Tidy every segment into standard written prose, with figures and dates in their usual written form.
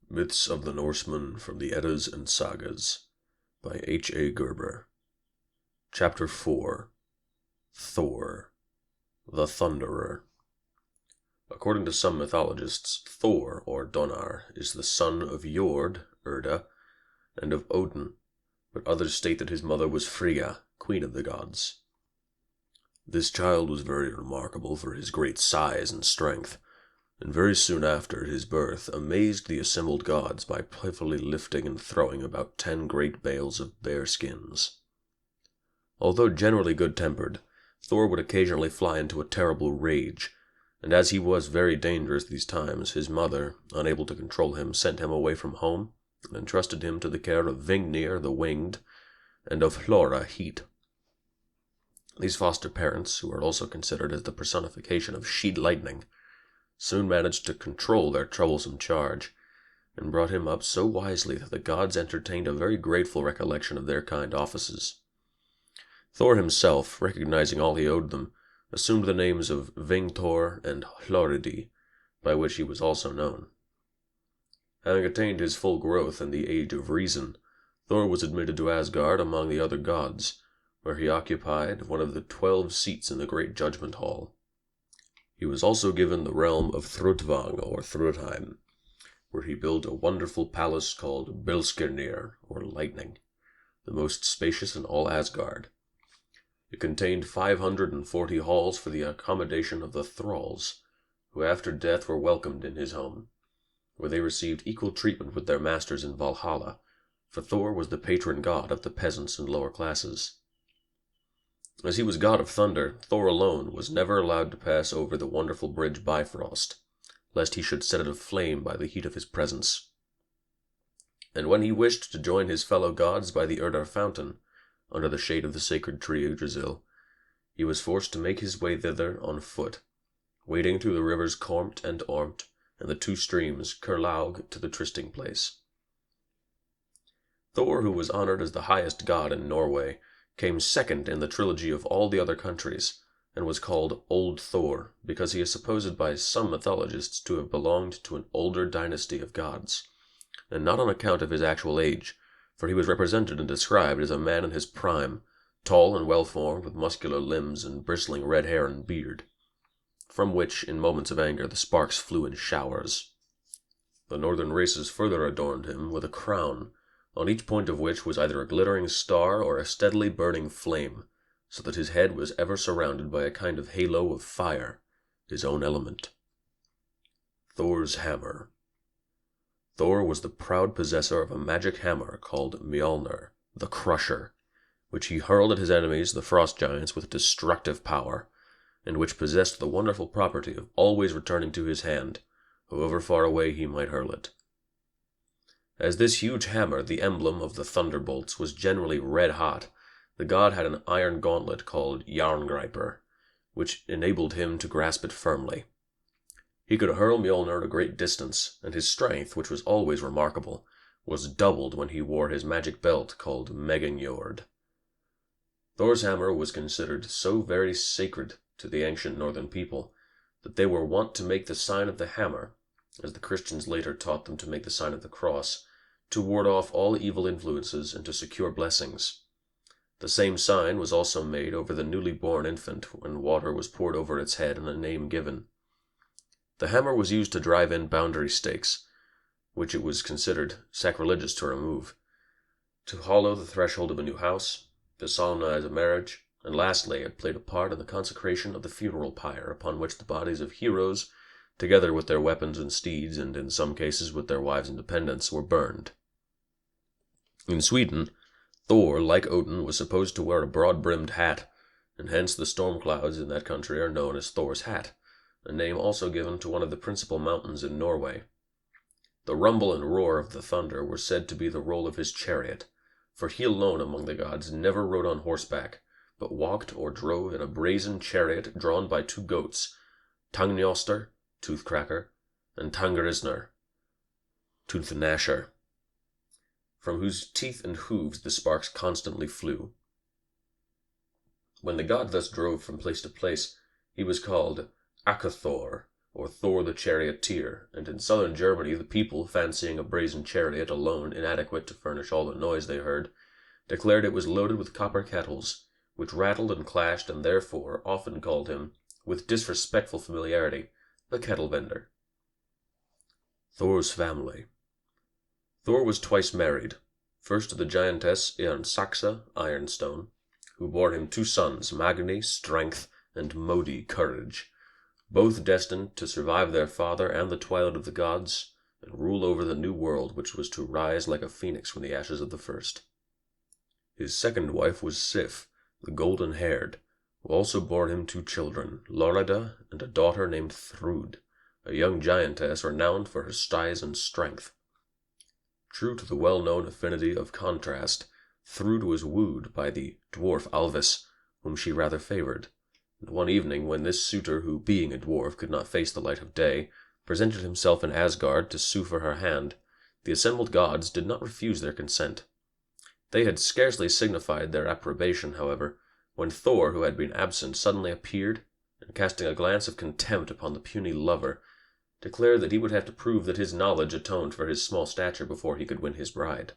Myths of the Norsemen from the Eddas and Sagas by H.A. Gerber. Chapter 4 Thor, the Thunderer. According to some mythologists, Thor, or Donar, is the son of Jord, Erda, and of Odin, but others state that his mother was Frigga, queen of the gods. This child was very remarkable for his great size and strength, and very soon after his birth amazed the assembled gods by playfully lifting and throwing about 10 great bales of bear skins. Although generally good-tempered, Thor would occasionally fly into a terrible rage, and as he was very dangerous these times, his mother, unable to control him, sent him away from home and entrusted him to the care of Hrungnir the Winged and of Hlora Heat. These foster parents, who are also considered as the personification of sheet lightning, soon managed to control their troublesome charge, and brought him up so wisely that the gods entertained a very grateful recollection of their kind offices. Thor himself, recognizing all he owed them, assumed the names of Vingtor and Hloridi, by which he was also known. Having attained his full growth in the Age of Reason, Thor was admitted to Asgard among the other gods, where he occupied one of the 12 seats in the great judgment hall. He was also given the realm of Thrudvang or Thrudheim, where he built a wonderful palace called Bilskirnir, or Lightning, the most spacious in all Asgard. It contained 540 halls for the accommodation of the thralls, who after death were welcomed in his home, where they received equal treatment with their masters in Valhalla, for Thor was the patron god of the peasants and lower classes. As he was god of thunder, Thor alone was never allowed to pass over the wonderful bridge Bifrost, lest he should set it aflame by the heat of his presence. And when he wished to join his fellow gods by the Urdar fountain, under the shade of the sacred tree Yggdrasil, he was forced to make his way thither on foot, wading through the rivers Kormt and Ormt, and the 2 streams Kurlaug to the trysting place. Thor, who was honored as the highest god in Norway, came second in the trilogy of all the other countries, and was called Old Thor, because he is supposed by some mythologists to have belonged to an older dynasty of gods, and not on account of his actual age, for he was represented and described as a man in his prime, tall and well-formed, with muscular limbs and bristling red hair and beard, from which, in moments of anger, the sparks flew in showers. The northern races further adorned him with a crown, on each point of which was either a glittering star or a steadily burning flame, so that his head was ever surrounded by a kind of halo of fire, his own element. Thor's Hammer. Thor was the proud possessor of a magic hammer called Mjolnir, the Crusher, which he hurled at his enemies, the frost giants, with destructive power, and which possessed the wonderful property of always returning to his hand, however far away he might hurl it. As this huge hammer, the emblem of the thunderbolts, was generally red-hot, the god had an iron gauntlet called Jarngriper, which enabled him to grasp it firmly. He could hurl Mjolnir a great distance, and his strength, which was always remarkable, was doubled when he wore his magic belt called Megingjord. Thor's hammer was considered so very sacred to the ancient northern people that they were wont to make the sign of the hammer, as the Christians later taught them to make the sign of the cross, to ward off all evil influences and to secure blessings. The same sign was also made over the newly born infant when water was poured over its head and a name given. The hammer was used to drive in boundary stakes, which it was considered sacrilegious to remove, to hollow the threshold of a new house, to solemnize a marriage, and lastly it played a part in the consecration of the funeral pyre upon which the bodies of heroes, together with their weapons and steeds, and in some cases with their wives and dependents, were burned. In Sweden, Thor, like Odin, was supposed to wear a broad-brimmed hat, and hence the storm clouds in that country are known as Thor's Hat, a name also given to one of the principal mountains in Norway. The rumble and roar of the thunder were said to be the roll of his chariot, for he alone among the gods never rode on horseback, but walked or drove in a brazen chariot drawn by 2 goats, Tangnjoster, Toothcracker, and Tangrisnir, Toothnasher, from whose teeth and hooves the sparks constantly flew. When the god thus drove from place to place, he was called Akathor, or Thor the Charioteer, and in southern Germany the people, fancying a brazen chariot alone inadequate to furnish all the noise they heard, declared it was loaded with copper kettles, which rattled and clashed, and therefore often called him, with disrespectful familiarity, the kettle vendor. Thor's family. Thor was twice married, first to the giantess Saxa Ironstone, who bore him 2 sons, Magni, strength, and Modi, courage, both destined to survive their father and the twilight of the gods, and rule over the new world which was to rise like a phoenix from the ashes of the first. His second wife was Sif, the golden-haired, who also bore him 2 children, Lorida and a daughter named Thrud, a young giantess renowned for her size and strength. True to the well-known affinity of contrast, Thrud was wooed by the dwarf Alvis, whom she rather favored, and one evening when this suitor, who, being a dwarf, could not face the light of day, presented himself in Asgard to sue for her hand, the assembled gods did not refuse their consent. They had scarcely signified their approbation, however, when Thor, who had been absent, suddenly appeared, and casting a glance of contempt upon the puny lover, declared that he would have to prove that his knowledge atoned for his small stature before he could win his bride.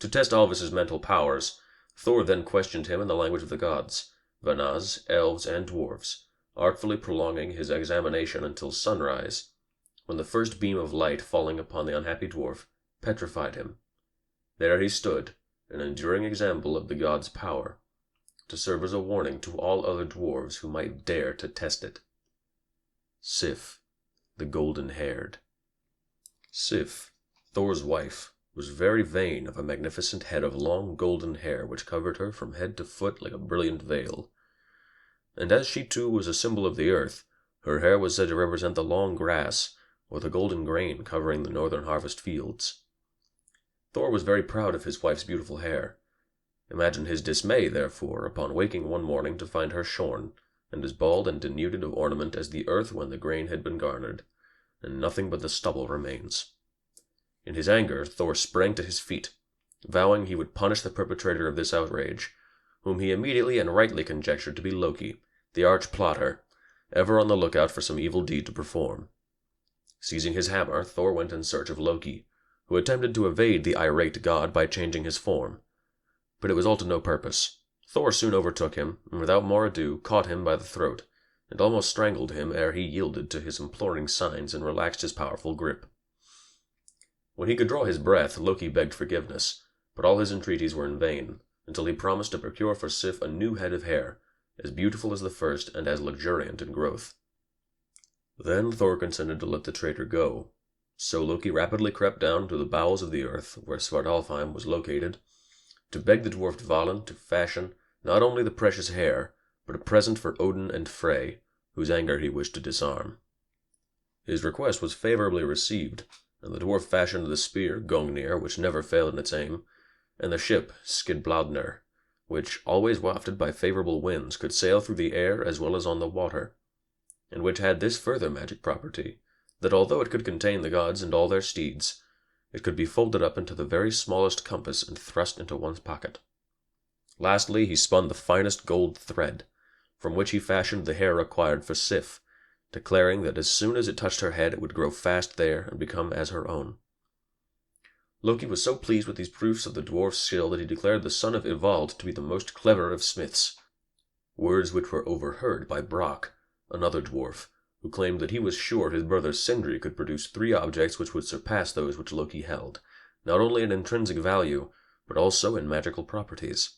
To test Alvis's mental powers, Thor then questioned him in the language of the gods, Vanaz, elves, and dwarfs, artfully prolonging his examination until sunrise, when the first beam of light falling upon the unhappy dwarf petrified him. There he stood, an enduring example of the god's power, to serve as a warning to all other dwarves who might dare to test it. Sif, the golden-haired. Sif, Thor's wife, was very vain of a magnificent head of long golden hair which covered her from head to foot like a brilliant veil. And as she too was a symbol of the earth, her hair was said to represent the long grass, or the golden grain covering the northern harvest fields. Thor was very proud of his wife's beautiful hair. Imagine his dismay, therefore, upon waking one morning to find her shorn, and as bald and denuded of ornament as the earth when the grain had been garnered, and nothing but the stubble remains. In his anger, Thor sprang to his feet, vowing he would punish the perpetrator of this outrage, whom he immediately and rightly conjectured to be Loki, the arch-plotter, ever on the lookout for some evil deed to perform. Seizing his hammer, Thor went in search of Loki, who attempted to evade the irate god by changing his form. But it was all to no purpose. Thor soon overtook him, and without more ado caught him by the throat, and almost strangled him ere he yielded to his imploring signs and relaxed his powerful grip. When he could draw his breath, Loki begged forgiveness, but all his entreaties were in vain, until he promised to procure for Sif a new head of hair, as beautiful as the first and as luxuriant in growth. Then Thor consented to let the traitor go, so Loki rapidly crept down to the bowels of the earth, where Svartalfheim was located, to beg the dwarf Dvalin to fashion not only the precious hair, but a present for Odin and Frey, whose anger he wished to disarm. His request was favorably received, and the dwarf fashioned the spear Gungnir, which never failed in its aim, and the ship Skidbladnir, which, always wafted by favorable winds, could sail through the air as well as on the water, and which had this further magic property, that although it could contain the gods and all their steeds, it could be folded up into the very smallest compass and thrust into one's pocket. Lastly, he spun the finest gold thread, from which he fashioned the hair required for Sif, declaring that as soon as it touched her head it would grow fast there and become as her own. Loki was so pleased with these proofs of the dwarf's skill that he declared the son of Ivald to be the most clever of smiths, words which were overheard by Brock, another dwarf, who claimed that he was sure his brother Sindri could produce 3 objects which would surpass those which Loki held, not only in intrinsic value, but also in magical properties.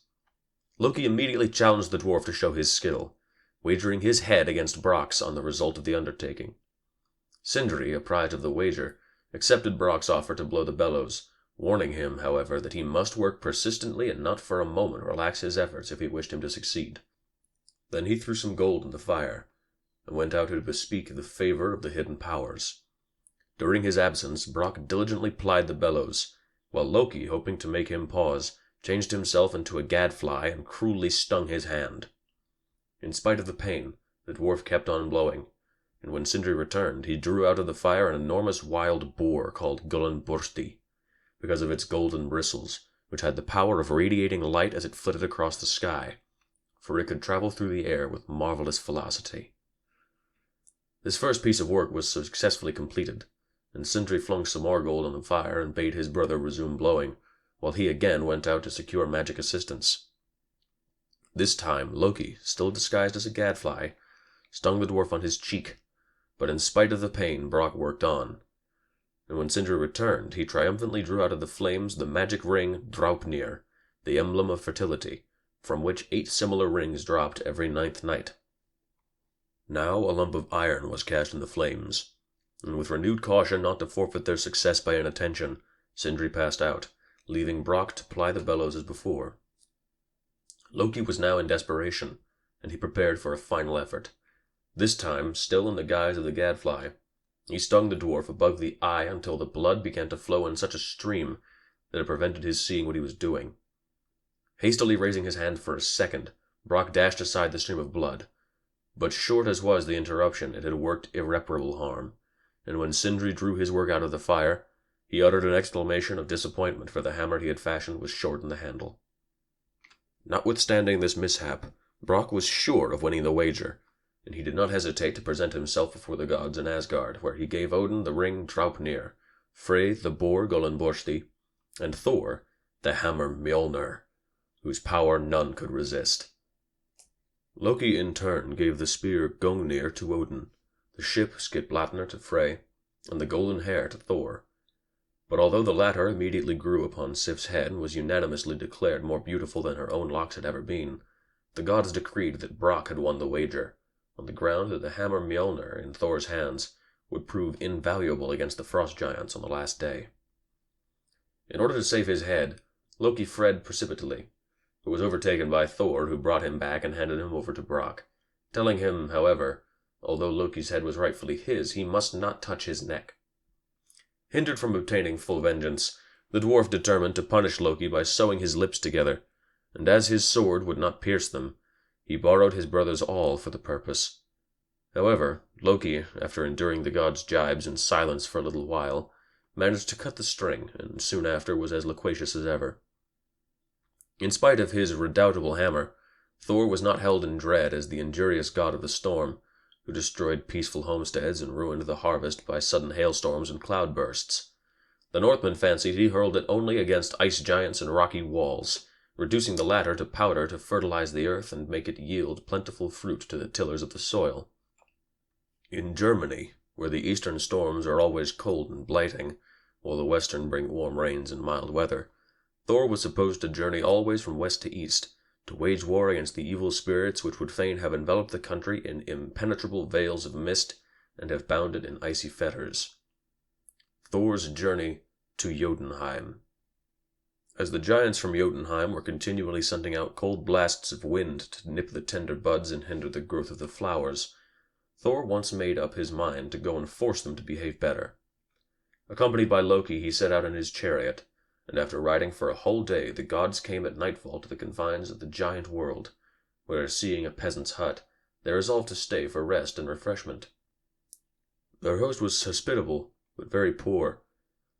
Loki immediately challenged the dwarf to show his skill, wagering his head against Brock's on the result of the undertaking. Sindri, apprised of the wager, accepted Brock's offer to blow the bellows, warning him, however, that he must work persistently and not for a moment relax his efforts if he wished him to succeed. Then he threw some gold in the fire, and went out to bespeak the favor of the hidden powers. During his absence, Brock diligently plied the bellows, while Loki, hoping to make him pause, changed himself into a gadfly and cruelly stung his hand. In spite of the pain, the dwarf kept on blowing, and when Sindri returned, he drew out of the fire an enormous wild boar called Gullinbursti, because of its golden bristles, which had the power of radiating light as it flitted across the sky, for it could travel through the air with marvelous velocity. This first piece of work was successfully completed, and Sindri flung some more gold on the fire and bade his brother resume blowing, while he again went out to secure magic assistance. This time Loki, still disguised as a gadfly, stung the dwarf on his cheek, but in spite of the pain Brock worked on, and when Sindri returned he triumphantly drew out of the flames the magic ring Draupnir, the emblem of fertility, from which 8 similar rings dropped every 9th night. Now a lump of iron was cast in the flames, and with renewed caution not to forfeit their success by inattention, Sindri passed out, leaving Brock to ply the bellows as before. Loki was now in desperation, and he prepared for a final effort. This time, still in the guise of the gadfly, he stung the dwarf above the eye until the blood began to flow in such a stream that it prevented his seeing what he was doing. Hastily raising his hand for a second, Brock dashed aside the stream of blood, but short as was the interruption, it had worked irreparable harm, and when Sindri drew his work out of the fire, he uttered an exclamation of disappointment, for the hammer he had fashioned was short in the handle. Notwithstanding this mishap, Brock was sure of winning the wager, and he did not hesitate to present himself before the gods in Asgard, where he gave Odin the ring Draupnir, Frey the boar Gullinborsti, and Thor the hammer Mjolnir, whose power none could resist. Loki in turn gave the spear Gungnir to Odin, the ship Skidbladnir to Frey, and the golden hair to Thor. But although the latter immediately grew upon Sif's head and was unanimously declared more beautiful than her own locks had ever been, the gods decreed that Brock had won the wager, on the ground that the hammer Mjolnir in Thor's hands would prove invaluable against the frost giants on the last day. In order to save his head, Loki fled precipitately, but was overtaken by Thor, who brought him back and handed him over to Brock, telling him, however, although Loki's head was rightfully his, he must not touch his neck. Hindered from obtaining full vengeance, the dwarf determined to punish Loki by sewing his lips together, and as his sword would not pierce them, he borrowed his brother's awl for the purpose. However, Loki, after enduring the god's jibes in silence for a little while, managed to cut the string, and soon after was as loquacious as ever. In spite of his redoubtable hammer, Thor was not held in dread as the injurious god of the storm, who destroyed peaceful homesteads and ruined the harvest by sudden hailstorms and cloudbursts. The Northmen fancied he hurled it only against ice giants and rocky walls, reducing the latter to powder to fertilize the earth and make it yield plentiful fruit to the tillers of the soil. In Germany, where the eastern storms are always cold and blighting, while the western bring warm rains and mild weather, Thor was supposed to journey always from west to east, to wage war against the evil spirits which would fain have enveloped the country in impenetrable veils of mist and have bound it in icy fetters. Thor's journey to Jotunheim. As the giants from Jotunheim were continually sending out cold blasts of wind to nip the tender buds and hinder the growth of the flowers, Thor once made up his mind to go and force them to behave better. Accompanied by Loki, he set out in his chariot, and after riding for a whole day, the gods came at nightfall to the confines of the giant world, where, seeing a peasant's hut, they resolved to stay for rest and refreshment. Their host was hospitable, but very poor,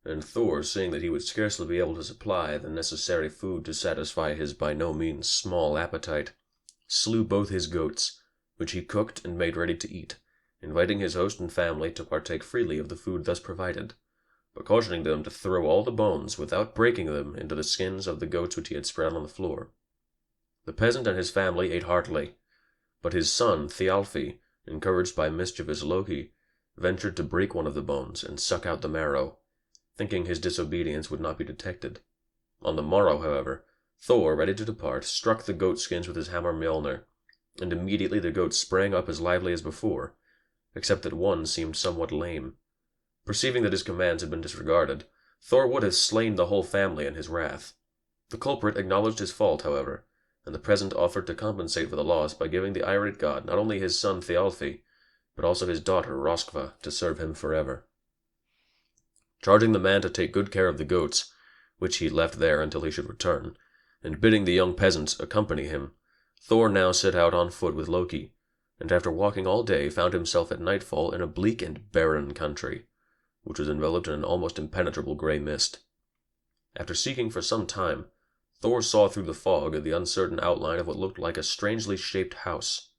and Thor, seeing that he would scarcely be able to supply the necessary food to satisfy his by no means small appetite, slew both his goats, which he cooked and made ready to eat, inviting his host and family to partake freely of the food thus provided, but cautioning them to throw all the bones, without breaking them, into the skins of the goats which he had spread on the floor. The peasant and his family ate heartily, but his son Thialfi, encouraged by mischievous Loki, ventured to break one of the bones and suck out the marrow, thinking his disobedience would not be detected. On the morrow, however, Thor, ready to depart, struck the goat skins with his hammer Mjolnir, and immediately the goats sprang up as lively as before, except that one seemed somewhat lame. Perceiving that his commands had been disregarded, Thor would have slain the whole family in his wrath. The culprit acknowledged his fault, however, and the peasant offered to compensate for the loss by giving the irate god not only his son Thialfi, but also his daughter Roskva to serve him forever. Charging the man to take good care of the goats, which he left there until he should return, and bidding the young peasants accompany him, Thor now set out on foot with Loki, and after walking all day found himself at nightfall in a bleak and barren country, which was enveloped in an almost impenetrable grey mist. After seeking for some time, Thor saw through the fog the uncertain outline of what looked like a strangely shaped house.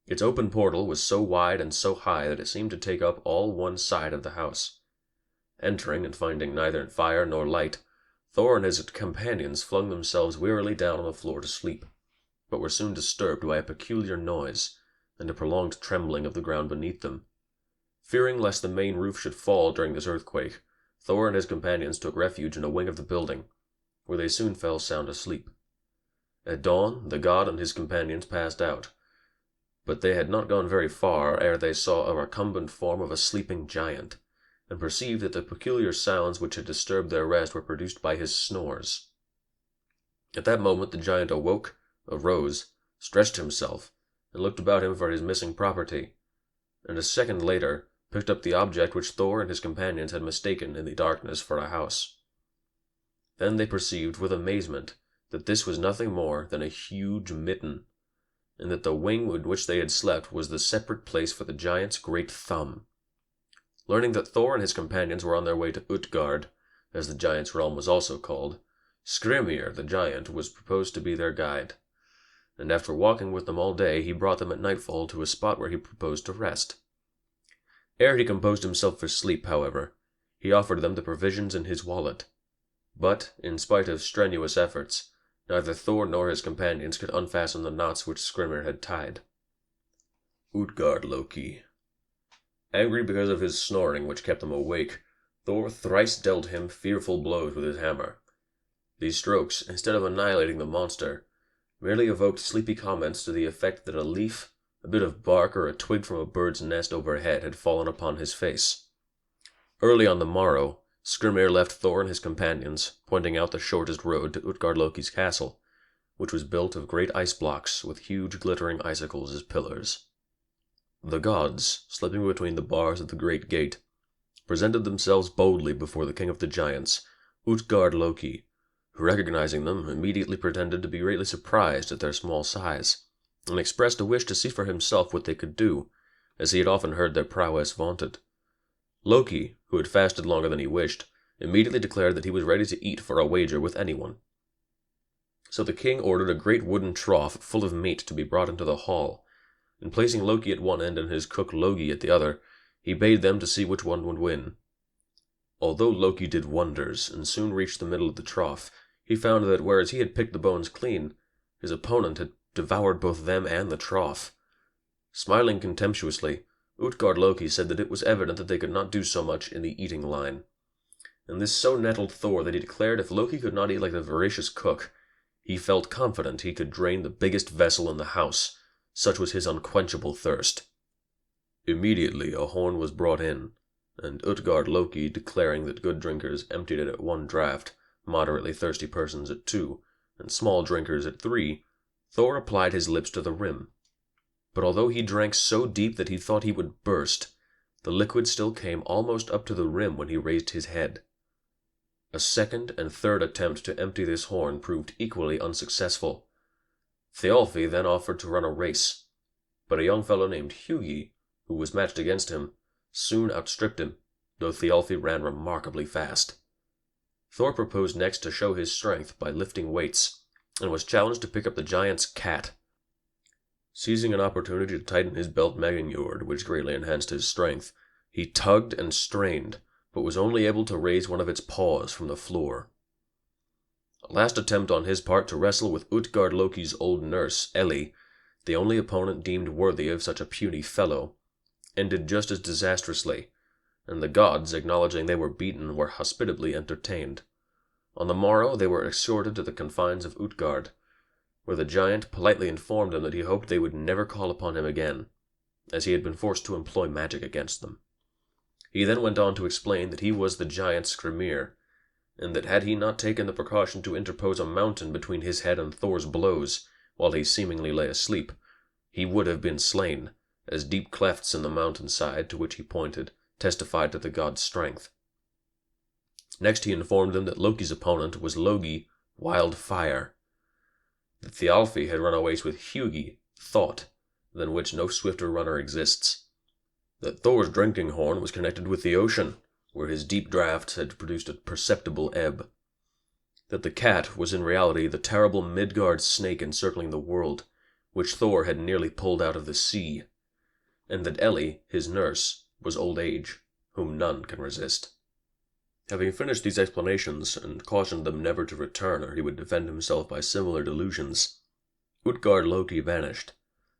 Its open portal was so wide and so high that it seemed to take up all one side of the house. Entering and finding neither fire nor light, Thor and his companions flung themselves wearily down on the floor to sleep, but were soon disturbed by a peculiar noise and a prolonged trembling of the ground beneath them. Fearing lest the main roof should fall during this earthquake, Thor and his companions took refuge in a wing of the building, where they soon fell sound asleep. At dawn, the god and his companions passed out, but they had not gone very far ere they saw a recumbent form of a sleeping giant, and perceived that the peculiar sounds which had disturbed their rest were produced by his snores. At that moment the giant awoke, arose, stretched himself, and looked about him for his missing property, and a second later picked up the object which Thor and his companions had mistaken in the darkness for a house. Then they perceived with amazement that this was nothing more than a huge mitten, and that the wing in which they had slept was the separate place for the giant's great thumb. Learning that Thor and his companions were on their way to Utgard, as the giant's realm was also called, Hrungnir the giant was proposed to be their guide, and after walking with them all day he brought them at nightfall to a spot where he proposed to rest. Ere he composed himself for sleep, however, he offered them the provisions in his wallet, but, in spite of strenuous efforts, neither Thor nor his companions could unfasten the knots which Hrungnir had tied. Utgard-Loki. Angry because of his snoring which kept him awake, Thor thrice dealt him fearful blows with his hammer. These strokes, instead of annihilating the monster, merely evoked sleepy comments to the effect that a leaf, a bit of bark, or a twig from a bird's nest overhead had fallen upon his face. Early on the morrow, Hrungnir left Thor and his companions, pointing out the shortest road to Utgard-Loki's castle, which was built of great ice blocks with huge glittering icicles as pillars. The gods, slipping between the bars of the great gate, presented themselves boldly before the king of the giants, Utgard-Loki, who, recognizing them, immediately pretended to be greatly surprised at their small size, and expressed a wish to see for himself what they could do, as he had often heard their prowess vaunted. Loki, who had fasted longer than he wished, immediately declared that he was ready to eat for a wager with anyone. So the king ordered a great wooden trough full of meat to be brought into the hall, and placing Loki at one end and his cook Logi at the other, he bade them to see which one would win. Although Loki did wonders and soon reached the middle of the trough, he found that whereas he had picked the bones clean, his opponent had devoured both them and the trough. Smiling contemptuously, Utgard-Loki said that it was evident that they could not do so much in the eating line, and this so nettled Thor that he declared if Loki could not eat like the voracious cook, he felt confident he could drain the biggest vessel in the house, such was his unquenchable thirst. Immediately a horn was brought in, and Utgard-Loki declaring that good drinkers emptied it at 1 draught, moderately thirsty persons at 2, and small drinkers at 3, Thor applied his lips to the rim. But although he drank so deep that he thought he would burst, the liquid still came almost up to the rim when he raised his head. A second and third attempt to empty this horn proved equally unsuccessful. Thialfi then offered to run a race, but a young fellow named Hugi, who was matched against him, soon outstripped him, though Thialfi ran remarkably fast. Thor proposed next to show his strength by lifting weights, and was challenged to pick up the giant's cat. Seizing an opportunity to tighten his belt Mjolnir, which greatly enhanced his strength, he tugged and strained, but was only able to raise one of its paws from the floor. A last attempt on his part to wrestle with Utgard-Loki's old nurse, Elli, the only opponent deemed worthy of such a puny fellow, ended just as disastrously, and the gods, acknowledging they were beaten, were hospitably entertained. On the morrow they were escorted to the confines of Utgard, where the giant politely informed them that he hoped they would never call upon him again, as he had been forced to employ magic against them. He then went on to explain that he was the giant Hrungnir, and that had he not taken the precaution to interpose a mountain between his head and Thor's blows, while he seemingly lay asleep, he would have been slain, as deep clefts in the mountainside to which he pointed testified to the god's strength. Next he informed them that Loki's opponent was Logi, Wildfire, that Thialfi had run a race with Hugi, Thought, than which no swifter runner exists, that Thor's drinking horn was connected with the ocean, where his deep draughts had produced a perceptible ebb, that the cat was in reality the terrible Midgard snake encircling the world, which Thor had nearly pulled out of the sea, and that Ellie, his nurse, was old age, whom none can resist. Having finished these explanations, and cautioned them never to return or he would defend himself by similar delusions, Utgard-Loki vanished,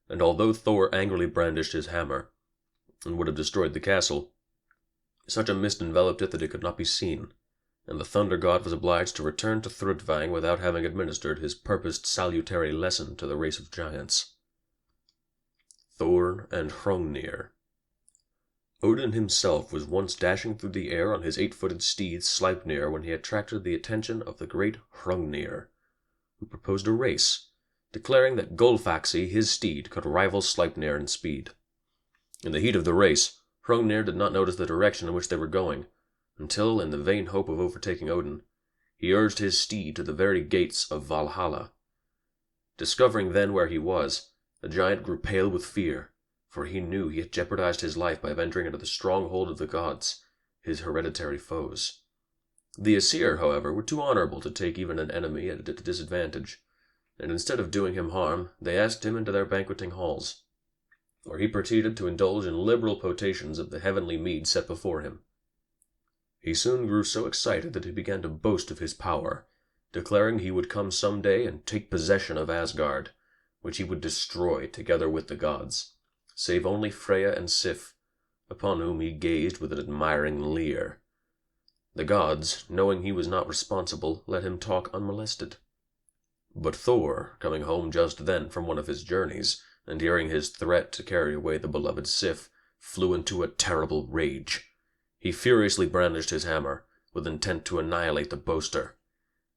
and although Thor angrily brandished his hammer, and would have destroyed the castle, such a mist enveloped it that it could not be seen, and the Thunder God was obliged to return to Thrudvang without having administered his purposed salutary lesson to the race of giants. Thor and Hrungnir. Odin himself was once dashing through the air on his 8-footed steed Sleipnir when he attracted the attention of the great Hrungnir, who proposed a race, declaring that Golfaxi, his steed, could rival Sleipnir in speed. In the heat of the race, Hrungnir did not notice the direction in which they were going, until, in the vain hope of overtaking Odin, he urged his steed to the very gates of Valhalla. Discovering then where he was, the giant grew pale with fear, for he knew he had jeopardized his life by venturing into the stronghold of the gods, his hereditary foes. The Aesir, however, were too honorable to take even an enemy at a disadvantage, and instead of doing him harm, they asked him into their banqueting halls, where he proceeded to indulge in liberal potations of the heavenly mead set before him. He soon grew so excited that he began to boast of his power, declaring he would come some day and take possession of Asgard, which he would destroy together with the gods, save only Freya and Sif, upon whom he gazed with an admiring leer. The gods, knowing he was not responsible, let him talk unmolested. But Thor, coming home just then from one of his journeys, and hearing his threat to carry away the beloved Sif, flew into a terrible rage. He furiously brandished his hammer, with intent to annihilate the boaster.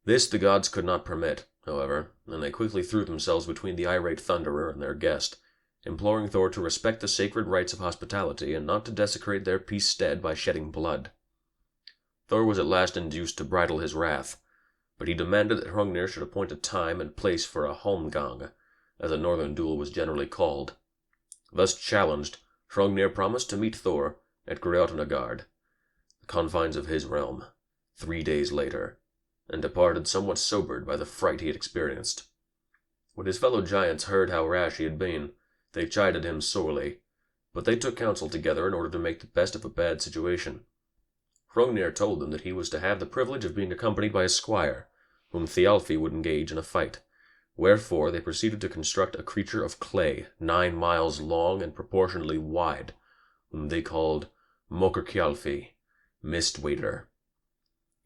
This the gods could not permit, however, and they quickly threw themselves between the irate Thunderer and their guest, imploring Thor to respect the sacred rites of hospitality and not to desecrate their peace stead by shedding blood. Thor was at last induced to bridle his wrath, but he demanded that Hrungnir should appoint a time and place for a holmgang, as a northern duel was generally called. Thus challenged, Hrungnir promised to meet Thor at Jotunheim, the confines of his realm, 3 days later, and departed somewhat sobered by the fright he had experienced. When his fellow giants heard how rash he had been, they chided him sorely, but they took counsel together in order to make the best of a bad situation. Hrungnir told them that he was to have the privilege of being accompanied by a squire, whom Thialfi would engage in a fight, wherefore they proceeded to construct a creature of clay 9 miles long and proportionately wide, whom they called Mokurkjalfi, Mist-Waiter.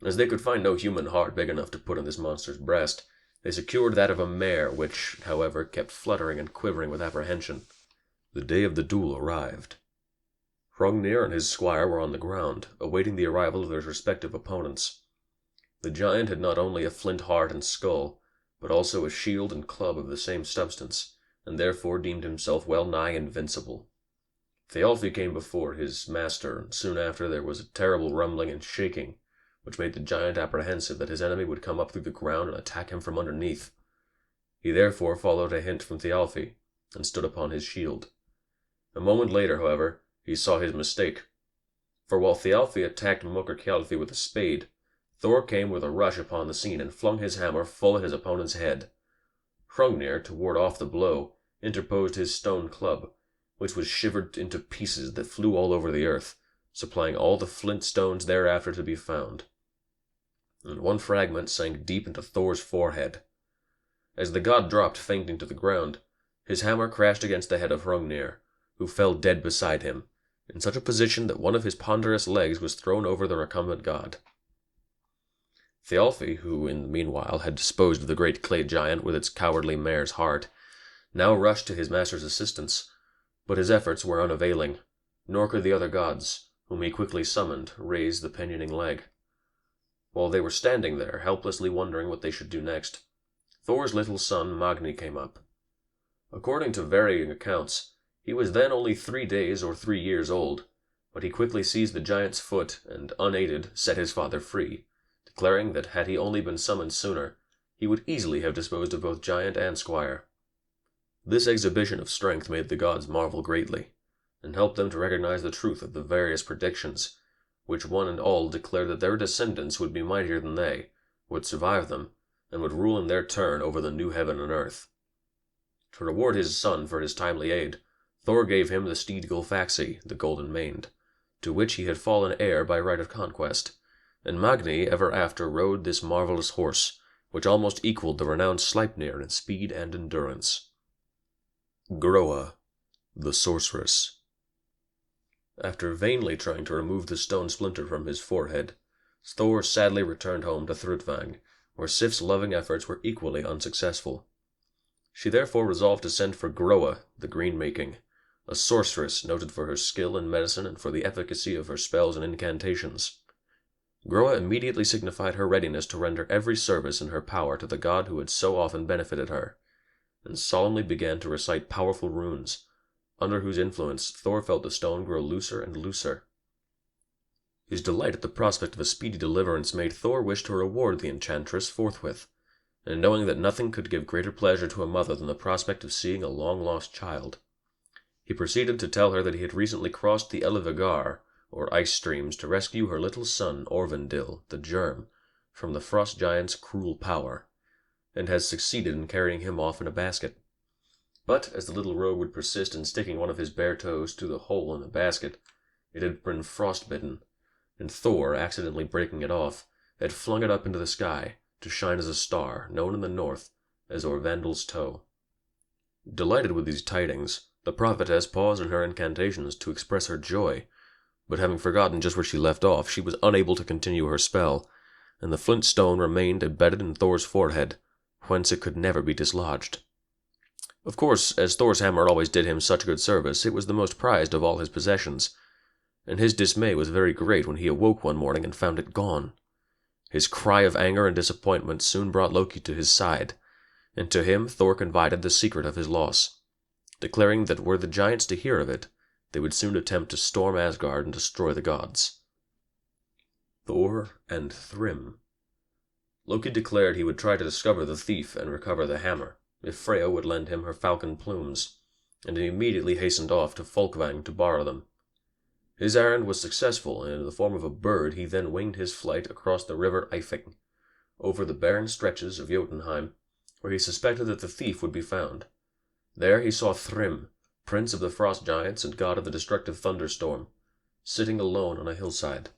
As they could find no human heart big enough to put in this monster's breast, they secured that of a mare, which, however, kept fluttering and quivering with apprehension. The day of the duel arrived. Hrungnir and his squire were on the ground, awaiting the arrival of their respective opponents. The giant had not only a flint heart and skull, but also a shield and club of the same substance, and therefore deemed himself well nigh invincible. Thialfi came before his master, and soon after there was a terrible rumbling and shaking, which made the giant apprehensive that his enemy would come up through the ground and attack him from underneath. He therefore followed a hint from Thialfi, and stood upon his shield. A moment later, however, he saw his mistake, for while Thialfi attacked Mokurkjalfi with a spade, Thor came with a rush upon the scene and flung his hammer full at his opponent's head. Hrungnir, to ward off the blow, interposed his stone club, which was shivered into pieces that flew all over the earth, supplying all the flint stones thereafter to be found. And one fragment sank deep into Thor's forehead. As the god dropped fainting to the ground, his hammer crashed against the head of Hrungnir, who fell dead beside him, in such a position that one of his ponderous legs was thrown over the recumbent god. Thialfi, who in the meanwhile had disposed of the great clay giant with its cowardly mare's heart, now rushed to his master's assistance, but his efforts were unavailing, nor could the other gods, whom he quickly summoned, raise the pinioning leg. While they were standing there, helplessly wondering what they should do next, Thor's little son Magni came up. According to varying accounts, he was then only 3 days or 3 years old, but he quickly seized the giant's foot and, unaided, set his father free, declaring that had he only been summoned sooner, he would easily have disposed of both giant and squire. This exhibition of strength made the gods marvel greatly, and helped them to recognize the truth of the various predictions, which one and all declared that their descendants would be mightier than they, would survive them, and would rule in their turn over the new heaven and earth. To reward his son for his timely aid, Thor gave him the steed Gylfaxi, the golden-maned, to which he had fallen heir by right of conquest, and Magni ever after rode this marvelous horse, which almost equaled the renowned Sleipnir in speed and endurance. Groa, the Sorceress. After vainly trying to remove the stone splinter from his forehead, Thor sadly returned home to Thrudvang, where Sif's loving efforts were equally unsuccessful. She therefore resolved to send for Groa, the green-making, a sorceress noted for her skill in medicine and for the efficacy of her spells and incantations. Groa immediately signified her readiness to render every service in her power to the god who had so often benefited her, and solemnly began to recite powerful runes, under whose influence Thor felt the stone grow looser and looser. His delight at the prospect of a speedy deliverance made Thor wish to reward the enchantress forthwith, and knowing that nothing could give greater pleasure to a mother than the prospect of seeing a long-lost child, he proceeded to tell her that he had recently crossed the Elivagar, or ice streams, to rescue her little son Orvandil, the Germ, from the frost giant's cruel power, and has succeeded in carrying him off in a basket. But, as the little rogue would persist in sticking one of his bare toes to the hole in the basket, it had been frostbitten, and Thor, accidentally breaking it off, had flung it up into the sky, to shine as a star, known in the north as Orvandil's toe. Delighted with these tidings, the prophetess paused in her incantations to express her joy, but having forgotten just where she left off, she was unable to continue her spell, and the flint stone remained embedded in Thor's forehead, whence it could never be dislodged. Of course, as Thor's hammer always did him such good service, it was the most prized of all his possessions, and his dismay was very great when he awoke one morning and found it gone. His cry of anger and disappointment soon brought Loki to his side, and to him Thor confided the secret of his loss, declaring that were the giants to hear of it, they would soon attempt to storm Asgard and destroy the gods. Thor and Thrym. Loki declared he would try to discover the thief and recover the hammer, if Freya would lend him her falcon plumes, and he immediately hastened off to Folkvang to borrow them. His errand was successful, and in the form of a bird he then winged his flight across the river Eifing, over the barren stretches of Jotunheim, where he suspected that the thief would be found. There he saw Thrym, prince of the frost giants and god of the destructive thunderstorm, sitting alone on a hillside.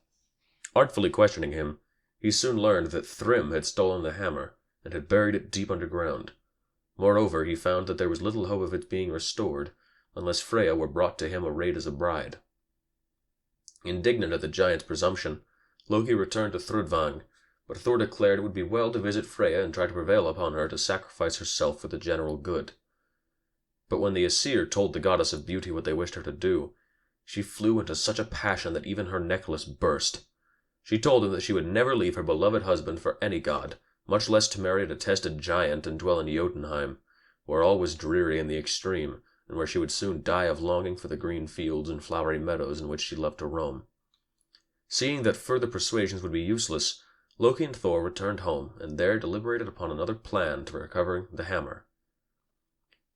Artfully questioning him, he soon learned that Thrym had stolen the hammer, and had buried it deep underground. Moreover, he found that there was little hope of its being restored, unless Freya were brought to him arrayed as a bride. Indignant at the giant's presumption, Loki returned to Thrudvang, but Thor declared it would be well to visit Freya and try to prevail upon her to sacrifice herself for the general good. But when the Aesir told the goddess of beauty what they wished her to do, she flew into such a passion that even her necklace burst. She told him that she would never leave her beloved husband for any god, much less to marry a detested giant and dwell in Jotunheim, where all was dreary in the extreme, and where she would soon die of longing for the green fields and flowery meadows in which she loved to roam. Seeing that further persuasions would be useless, Loki and Thor returned home, and there deliberated upon another plan to recovering the hammer.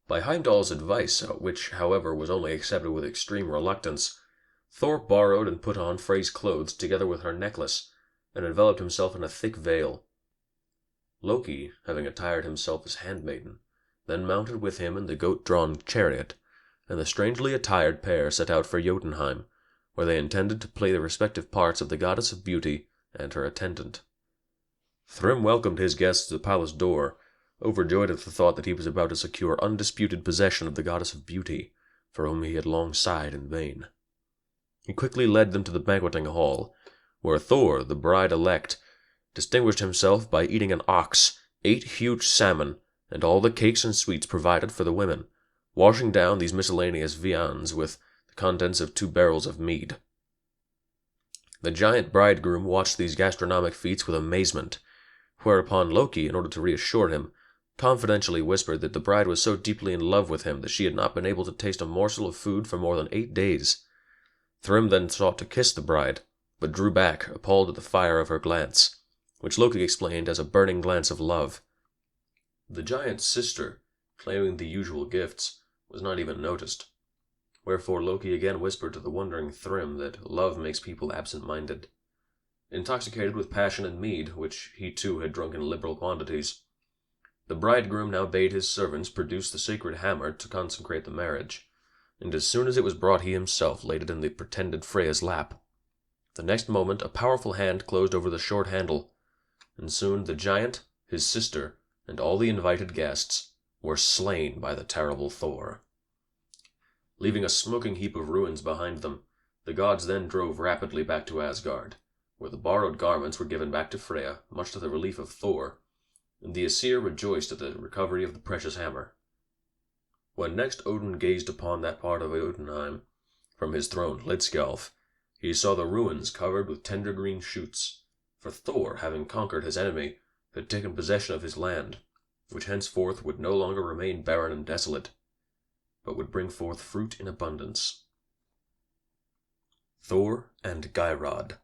By Heimdall's advice, which, however, was only accepted with extreme reluctance, Thor borrowed and put on Frey's clothes together with her necklace, and enveloped himself in a thick veil. Loki, having attired himself as handmaiden, then mounted with him in the goat-drawn chariot, and the strangely attired pair set out for Jotunheim, where they intended to play the respective parts of the goddess of beauty and her attendant. Thrym welcomed his guests to the palace door, overjoyed at the thought that he was about to secure undisputed possession of the goddess of beauty, for whom he had long sighed in vain. He quickly led them to the banqueting hall, where Thor, the bride-elect, distinguished himself by eating an ox, 8 huge salmon, and all the cakes and sweets provided for the women, washing down these miscellaneous viands with the contents of 2 barrels of mead. The giant bridegroom watched these gastronomic feats with amazement, whereupon Loki, in order to reassure him, confidentially whispered that the bride was so deeply in love with him that she had not been able to taste a morsel of food for more than 8 days. Thrym then sought to kiss the bride, but drew back, appalled at the fire of her glance, which Loki explained as a burning glance of love. The giant's sister, claiming the usual gifts, was not even noticed, wherefore Loki again whispered to the wondering Thrym that love makes people absent-minded. Intoxicated with passion and mead, which he too had drunk in liberal quantities, The bridegroom now bade his servants produce the sacred hammer to consecrate the marriage, and as soon as it was brought he himself laid it in the pretended Freya's lap. The next moment a powerful hand closed over the short handle, and soon the giant, his sister, and all the invited guests were slain by the terrible Thor. Leaving a smoking heap of ruins behind them, the gods then drove rapidly back to Asgard, where the borrowed garments were given back to Freya, much to the relief of Thor, and the Aesir rejoiced at the recovery of the precious hammer. When next Odin gazed upon that part of Jotunheim from his throne, Lidskjalf, he saw the ruins covered with tender green shoots, for Thor, having conquered his enemy, had taken possession of his land, which henceforth would no longer remain barren and desolate, but would bring forth fruit in abundance. Thor and Geirrod.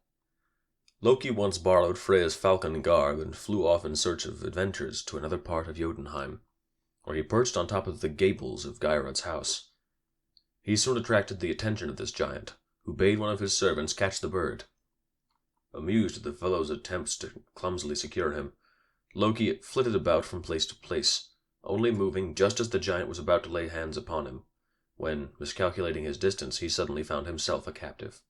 Loki once borrowed Freya's falcon garb and flew off in search of adventures to another part of Jotunheim, where he perched on top of the gables of Geirrod's house. He soon attracted the attention of this giant, who bade one of his servants catch the bird. Amused at the fellow's attempts to clumsily secure him, Loki flitted about from place to place, only moving just as the giant was about to lay hands upon him, when, miscalculating his distance, he suddenly found himself a captive.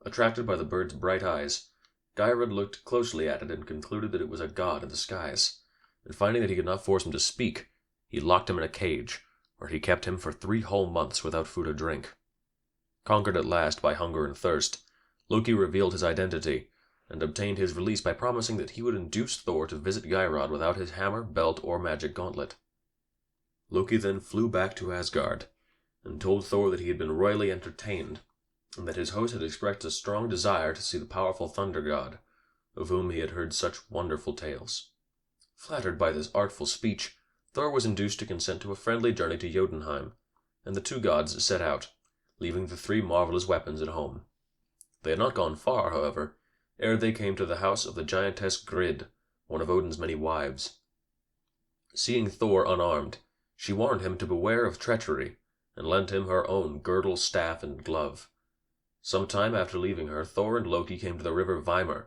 Attracted by the bird's bright eyes, Geirrod looked closely at it and concluded that it was a god in disguise, and finding that he could not force him to speak, he locked him in a cage, where he kept him for 3 whole months without food or drink. Conquered at last by hunger and thirst, Loki revealed his identity, and obtained his release by promising that he would induce Thor to visit Geirrod without his hammer, belt, or magic gauntlet. Loki then flew back to Asgard, and told Thor that he had been royally entertained, and that his host had expressed a strong desire to see the powerful thunder god, of whom he had heard such wonderful tales. Flattered by this artful speech, Thor was induced to consent to a friendly journey to Jotunheim, and the 2 gods set out, leaving the 3 marvelous weapons at home. They had not gone far, however, ere they came to the house of the giantess Grid, one of Odin's many wives. Seeing Thor unarmed, she warned him to beware of treachery, and lent him her own girdle, staff, and glove. Some time after leaving her, Thor and Loki came to the river Vimar,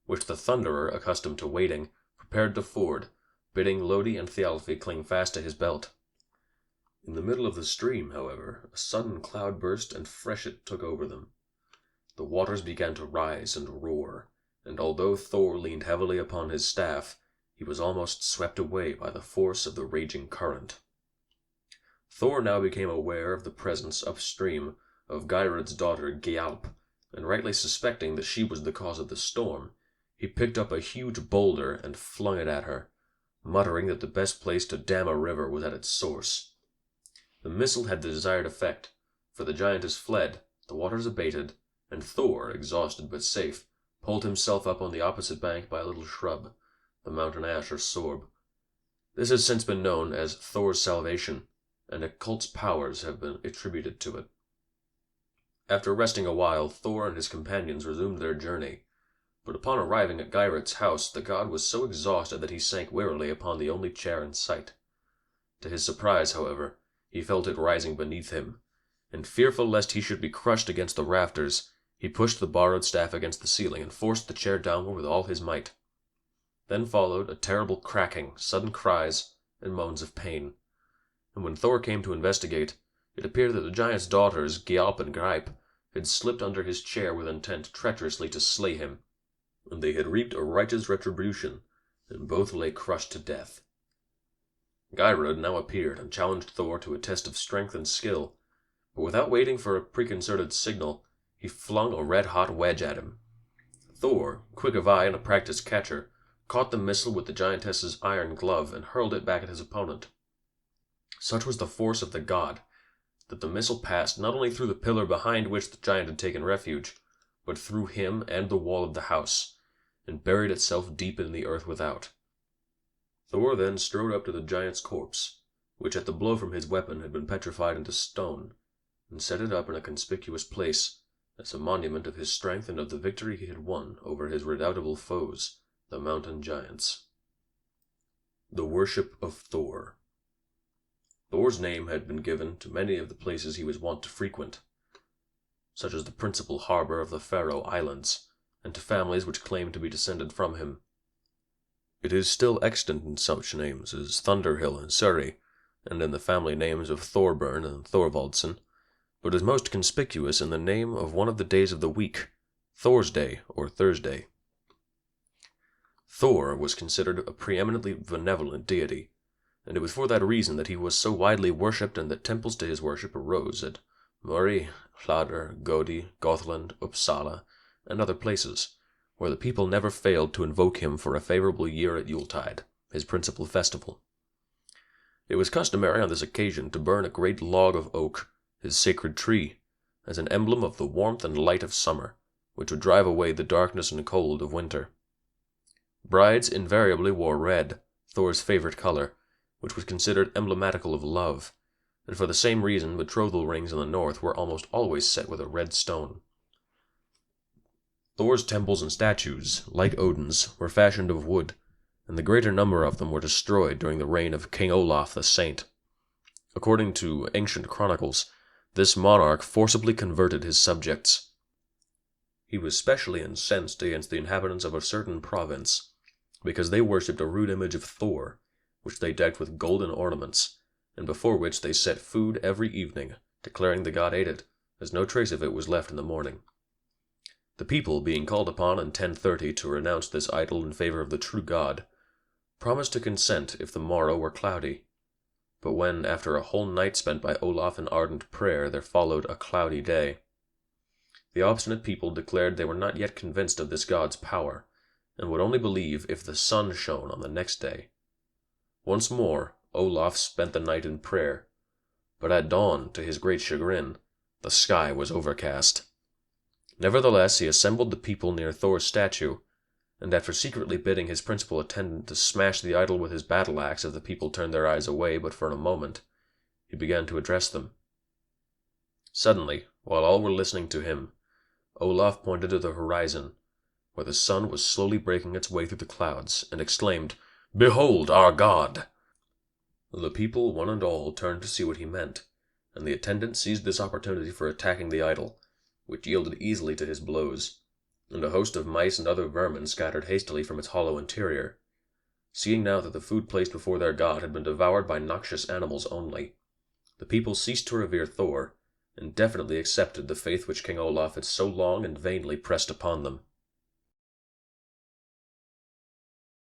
which the Thunderer, accustomed to wading, prepared to ford, bidding Lodi and Thialfi cling fast to his belt. In the middle of the stream, however, a sudden cloudburst and freshet took over them. The waters began to rise and roar, and although Thor leaned heavily upon his staff, he was almost swept away by the force of the raging current. Thor now became aware of the presence upstream of Geirrod's daughter Gialp, and rightly suspecting that she was the cause of the storm, he picked up a huge boulder and flung it at her, muttering that the best place to dam a river was at its source. The missile had the desired effect, for the giantess fled, the waters abated, and Thor, exhausted but safe, pulled himself up on the opposite bank by a little shrub, the mountain ash or sorb. This has since been known as Thor's salvation, and occult powers have been attributed to it. After resting a while, Thor and his companions resumed their journey, but upon arriving at Geirrod's house, the god was so exhausted that he sank wearily upon the only chair in sight. To his surprise, however, he felt it rising beneath him, and fearful lest he should be crushed against the rafters, he pushed the borrowed staff against the ceiling and forced the chair downward with all his might. Then followed a terrible cracking, sudden cries, and moans of pain, and when Thor came to investigate, it appeared that the giant's daughters, Gialp and Greip, had slipped under his chair with intent treacherously to slay him, and they had reaped a righteous retribution, and both lay crushed to death. Geirrod now appeared and challenged Thor to a test of strength and skill, but without waiting for a preconcerted signal, he flung a red-hot wedge at him. Thor, quick of eye and a practiced catcher, caught the missile with the giantess's iron glove and hurled it back at his opponent. Such was the force of the god, that the missile passed not only through the pillar behind which the giant had taken refuge, but through him and the wall of the house, and buried itself deep in the earth without. Thor then strode up to the giant's corpse, which at the blow from his weapon had been petrified into stone, and set it up in a conspicuous place, as a monument of his strength and of the victory he had won over his redoubtable foes, the mountain giants. The Worship of Thor. Thor's name had been given to many of the places he was wont to frequent, such as the principal harbor of the Faroe Islands, and to families which claimed to be descended from him. It is still extant in such names as Thunderhill in Surrey, and in the family names of Thorburn and Thorvaldsen, but is most conspicuous in the name of one of the days of the week, Thor's Day or Thursday. Thor was considered a preeminently benevolent deity, and it was for that reason that he was so widely worshipped and that temples to his worship arose at Muri, Hladr, Godi, Gothland, Uppsala, and other places, where the people never failed to invoke him for a favorable year at Yuletide, his principal festival. It was customary on this occasion to burn a great log of oak, his sacred tree, as an emblem of the warmth and light of summer, which would drive away the darkness and cold of winter. Brides invariably wore red, Thor's favorite color, which was considered emblematical of love, and for the same reason betrothal rings in the north were almost always set with a red stone. Thor's temples and statues, like Odin's, were fashioned of wood, and the greater number of them were destroyed during the reign of King Olaf the Saint. According to ancient chronicles, this monarch forcibly converted his subjects. He was specially incensed against the inhabitants of a certain province, because they worshipped a rude image of Thor, which they decked with golden ornaments, and before which they set food every evening, declaring the god ate it, as no trace of it was left in the morning. The people, being called upon in 1030 to renounce this idol in favor of the true god, promised to consent if the morrow were cloudy. But when, after a whole night spent by Olaf in ardent prayer, there followed a cloudy day, the obstinate people declared they were not yet convinced of this god's power, and would only believe if the sun shone on the next day. Once more Olaf spent the night in prayer, but at dawn, to his great chagrin, the sky was overcast. Nevertheless, he assembled the people near Thor's statue, and after secretly bidding his principal attendant to smash the idol with his battle-axe if the people turned their eyes away but for a moment, he began to address them. Suddenly, while all were listening to him, Olaf pointed to the horizon, where the sun was slowly breaking its way through the clouds, and exclaimed, "Behold our god!" The people, one and all, turned to see what he meant, and the attendant seized this opportunity for attacking the idol, which yielded easily to his blows, and a host of mice and other vermin scattered hastily from its hollow interior. Seeing now that the food placed before their god had been devoured by noxious animals only, the people ceased to revere Thor, and definitely accepted the faith which King Olaf had so long and vainly pressed upon them.